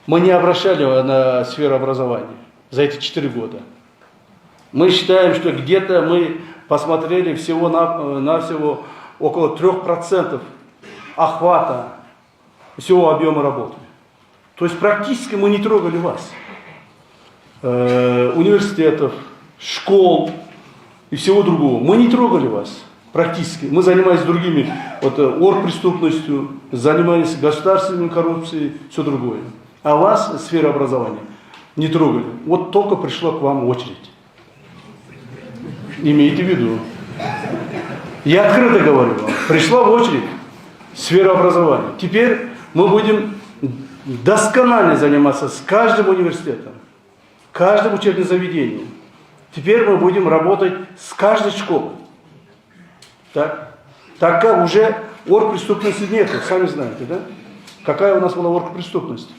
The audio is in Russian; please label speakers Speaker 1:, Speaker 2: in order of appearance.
Speaker 1: мы не обращали на сферу образования за эти 4 года. Мы считаем, что где-то мы посмотрели всего-навсего около 3% охвата всего объема работы. То есть практически мы не трогали вас. Университетов, школ и всего другого. Мы не трогали вас практически. Мы занимались другими, оргпреступностью, занимались государственной коррупцией, все другое. А вас, сфера образования, не трогали. Вот только пришла к вам очередь. Имейте в виду. Я открыто говорю вам. Пришла в очередь сфера образования. Теперь мы будем досконально заниматься с каждым университетом, каждым учебным заведением. Теперь мы будем работать с каждой школой. Так как уже оргпреступности нет, сами знаете, да? Какая у нас была оргпреступность?